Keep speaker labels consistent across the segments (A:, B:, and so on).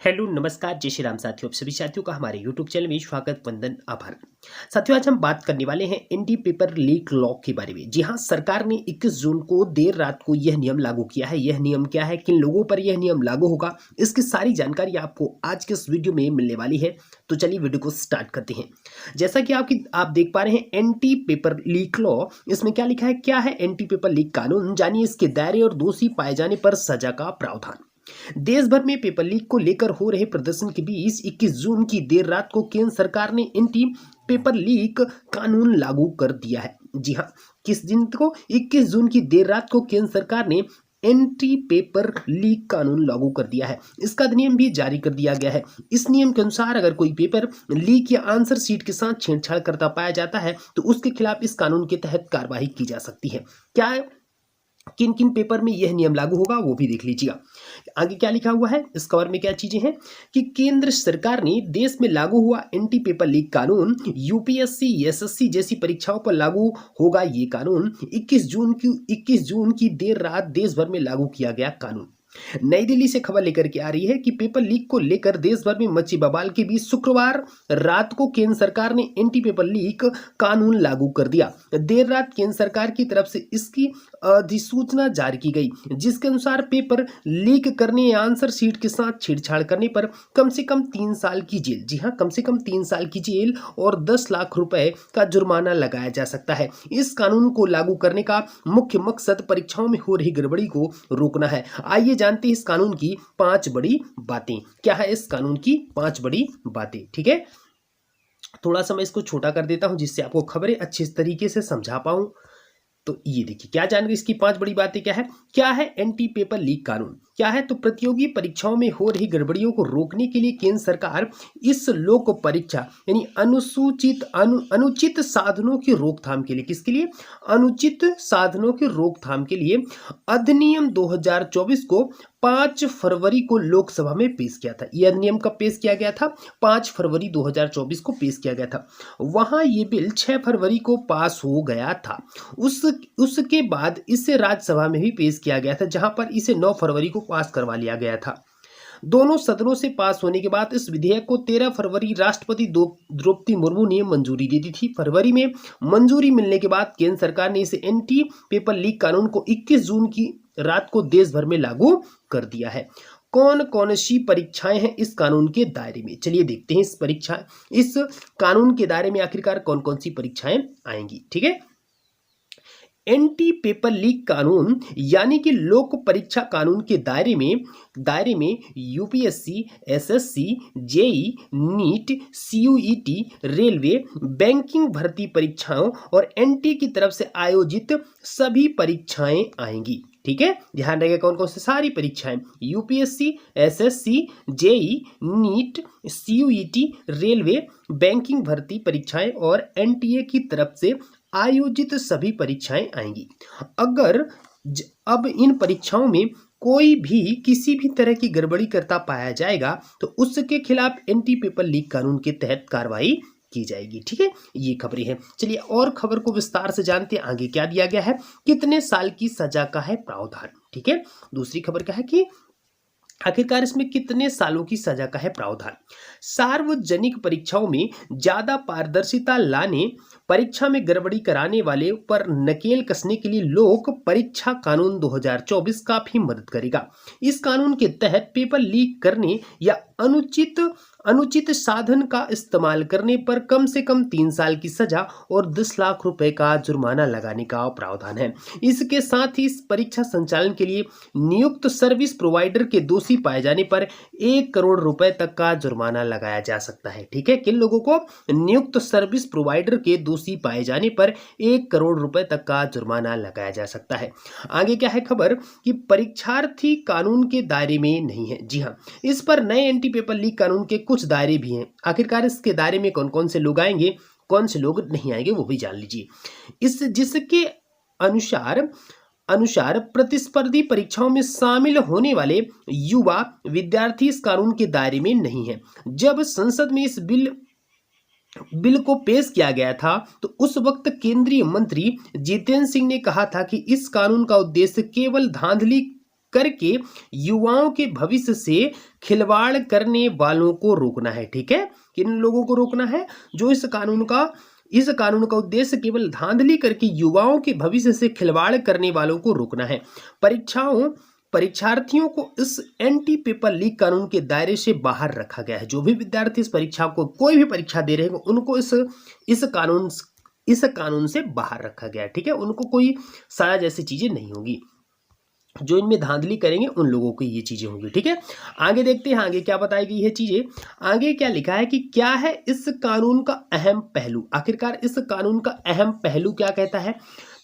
A: Hello नमस्कार जय श्री राम साथियों, आप सभी साथियों का हमारे यूट्यूब चैनल में स्वागत वंदन आभार। साथियों, आज हम बात करने वाले हैं एंटी पेपर लीक लॉ के बारे में। जी हाँ, सरकार ने 21 जून को देर रात को यह नियम लागू किया है। यह नियम क्या है, किन लोगों पर यह नियम लागू होगा, इसकी सारी जानकारी आपको आज के इस वीडियो में मिलने वाली है। तो चलिए वीडियो को स्टार्ट करते हैं। जैसा कि आप देख पा रहे हैं एंटी पेपर लीक लॉ, इसमें क्या लिखा है, क्या है एंटी पेपर लीक कानून, जानिए इसके दायरे और दोषी पाए जाने पर सजा का प्रावधान। देश भर में पेपर लीक को लेकर हो रहे प्रदर्शन के बीच 21 जून की देर रात को केंद्र सरकार ने एंटी पेपर लीक कानून लागू कर दिया है। जी हाँ, किस दिन को 21 जून की देर रात को केंद्र सरकार ने एंटी पेपर लीक कानून लागू कर दिया है। इसका अधिनियम भी जारी कर दिया गया है। इस नियम के अनुसार अगर कोई पेपर लीक या आंसर शीट के साथ छेड़छाड़ करता पाया जाता है तो उसके खिलाफ इस कानून के तहत कार्रवाई की जा सकती है। क्या किन किन पेपर में यह नियम लागू होगा वो भी देख लीजिएगा। आगे क्या लिखा हुआ है, इस कवर में क्या चीजें हैं कि केंद्र सरकार ने देश में लागू हुआ एंटी पेपर लीक कानून यूपीएससी एसएससी जैसी परीक्षाओं पर लागू होगा। ये कानून 21 जून की देर रात देश भर में लागू किया गया कानून। नई दिल्ली से खबर लेकर के आ रही है कि पेपर लीक को लेकर देश भर में मची बवाल के बीच शुक्रवार रात को केंद्र सरकार ने एंटी पेपर लीक कानून लागू कर दिया। देर रात केंद्र सरकार की तरफ से इसकी अधिसूचना जारी की गई, जिसके अनुसार पेपर लीक करने या आंसर शीट के साथ छेड़छाड़ करने पर कम से कम 3 साल की जेल, जी हाँ कम से कम 3 साल की जेल और 10 लाख रुपए का जुर्माना लगाया जा सकता है। इस कानून को लागू करने का मुख्य मकसद परीक्षाओं में हो रही गड़बड़ी को रोकना है। आइए जानते हैं इस कानून की 5 बड़ी बातें। क्या है इस कानून की 5 बड़ी बातें, ठीक है। थोड़ा सा मैं इसको छोटा कर देता हूं जिससे आपको खबरें अच्छे तरीके से समझा पाऊं। तो ये देखिए क्या जानकारी, इसकी 5 बड़ी बातें क्या है एंटी पेपर लीक कानून क्या है। तो प्रतियोगी परीक्षाओं में हो रही गड़बड़ियों को रोकने के लिए केंद्र सरकार इस लोक परीक्षा यानी अनुचित साधनों की रोकथाम के लिए, किसके लिए, अनुचित साधनों की रोकथाम के लिए अधिनियम 2024 को 5 फरवरी को लोकसभा में पेश किया था। यह अधिनियम कब पेश किया गया था, 5 फरवरी 2024 को पेश किया गया था। वहां यह बिल 6 फरवरी को पास हो गया था। उसके बाद इसे राज्यसभा में भी पेश किया गया था, जहां पर इसे 9 फरवरी को पास करवा लिया गया था। दोनों सदनों से पास होने के बाद इस विधेयक को 13 फरवरी राष्ट्रपति द्रौपदी मुर्मू ने मंजूरी दे दी थी। फरवरी में मंजूरी मिलने के बाद केंद्र सरकार ने इसे एंटी पेपर लीक कानून को 21 जून की रात को देश भर में लागू कर दिया है। कौन कौन सी परीक्षाएं हैं इस कानून के दायरे में, चलिए देखते हैं इस कानून के दायरे में आखिरकार कौन कौन सी परीक्षाएं आएंगी, ठीक है। एंटी पेपर लीक कानून यानी कि लोक परीक्षा कानून के दायरे में UPSC, SSC, JEE, NEET, CUET, railway, banking भर्ती परीक्षाओं और एनटी की तरफ से आयोजित सभी परीक्षाएं आएंगी, ठीक है। ध्यान रखिएगा कौन कौन सी सारी परीक्षाएं, UPSC, SSC, JEE, NEET, CUET, railway, banking भर्ती परीक्षाएं और एनटीए की तरफ से आयोजित सभी परीक्षाएं आएंगी। अब इन परीक्षाओं में कोई भी किसी भी तरह की गड़बड़ी करता पाया जाएगा तो उसके खिलाफ एंटी पेपर लीक कानून के तहत कार्रवाई की जाएगी, ठीक है। ये खबरें हैं। चलिए और खबर को विस्तार से जानते हैं। आगे क्या दिया गया है, कितने साल की सजा का है प्रावधान, ठीक है। दूसरी खबर क्या है कि आखिरकार इसमें कितने सालों की सजा का है प्रावधान। सार्वजनिक परीक्षाओं में ज्यादा पारदर्शिता लाने, परीक्षा में गड़बड़ी कराने वाले पर नकेल कसने के लिए लोक परीक्षा कानून 2024 काफी मदद करेगा। इस कानून के तहत पेपर लीक करने या अनुचित साधन का इस्तेमाल करने पर कम से कम 3 साल की सजा और 10 लाख रुपए का जुर्माना लगाने का प्रावधान है। इसके साथ ही इस परीक्षा संचालन के लिए नियुक्त सर्विस प्रोवाइडर के दोषी पाए जाने पर 1 करोड़ रुपए तक का जुर्माना लगाया जा सकता है, ठीक है। किन लोगों को, नियुक्त सर्विस प्रोवाइडर के दोषी पाए जाने पर 1 करोड़ रुपए तक का जुर्माना लगाया जा सकता है। आगे क्या है खबर कि परीक्षार्थी कानून के दायरे में नहीं है। जी हाँ, इस पर नए एंटी पेपर लीक कानून के कुछ दायरे भी हैं। आखिरकार इसके दायरे में कौन कौन से लोग आएंगे, कौन से लोग नहीं आएंगे वो भी जान लीजिए। जिसके अनुसार प्रतिस्पर्धी परीक्षाओं में शामिल होने वाले युवा विद्यार्थी इस कानून के दायरे में नहीं है। जब संसद में इस बिल को पेश किया गया था तो उस वक्त केंद्रीय मंत्री जितेंद्र सिंह ने कहा था कि इस कानून का उद्देश्य केवल धांधली करके युवाओं के भविष्य से खिलवाड़ करने वालों को रोकना है। ठीक है, किन लोगों को रोकना है? जो इस कानून का उद्देश्य केवल धांधली करके युवाओं के भविष्य से खिलवाड़ करने वालों को रोकना है। परीक्षार्थियों को इस एंटी पेपर लीक कानून के दायरे से बाहर रखा गया है। जो भी विद्यार्थी इस परीक्षा को कोई भी परीक्षा दे रहे हैं उनको इस कानून से बाहर रखा गया है। ठीक है, उनको कोई सजा जैसी चीजें नहीं होगी। जो इनमें धांधली करेंगे उन लोगों को ये चीजें होंगी। ठीक है, आगे देखते हैं आगे क्या बताएगी ये चीजें। आगे क्या लिखा है कि क्या है इस कानून का अहम पहलू। आखिरकार इस कानून का अहम पहलू क्या कहता है?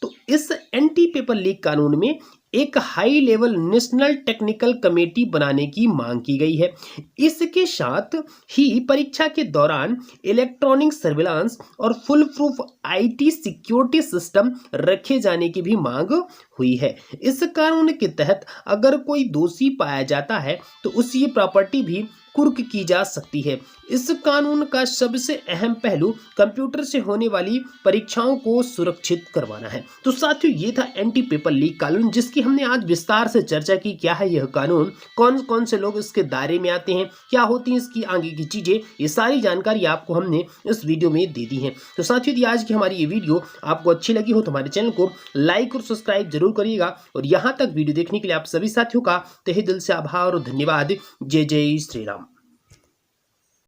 A: तो इस एंटी पेपर लीक कानून में एक high level national technical committee बनाने की मांग की गई है। इसके साथ ही परीक्षा के दौरान इलेक्ट्रॉनिक सर्विलांस और full proof IT security system रखे जाने की भी मांग हुई है। इस कानून के तहत अगर कोई दोषी पाया जाता है तो उसकी प्रॉपर्टी भी कुर्क की जा सकती है। इस कानून का सबसे अहम पहलू कंप्यूटर से होने वाली परीक्षाओं को सुरक्षित करवाना है। तो साथियों, ये था एंटी पेपर लीक कानून जिसकी हमने आज विस्तार से चर्चा की। क्या है यह कानून, कौन कौन से लोग इसके दायरे में आते हैं, क्या होती हैं इसकी आगे की चीजें, ये सारी जानकारी आपको हमने इस वीडियो में दे दी है। तो साथियों, यदि आज की हमारी ये वीडियो आपको अच्छी लगी हो तो हमारे चैनल को लाइक और सब्सक्राइब जरूर करिएगा। और यहाँ तक वीडियो देखने के लिए आप सभी साथियों का तहे दिल से आभार और धन्यवाद। जय जय श्री राम।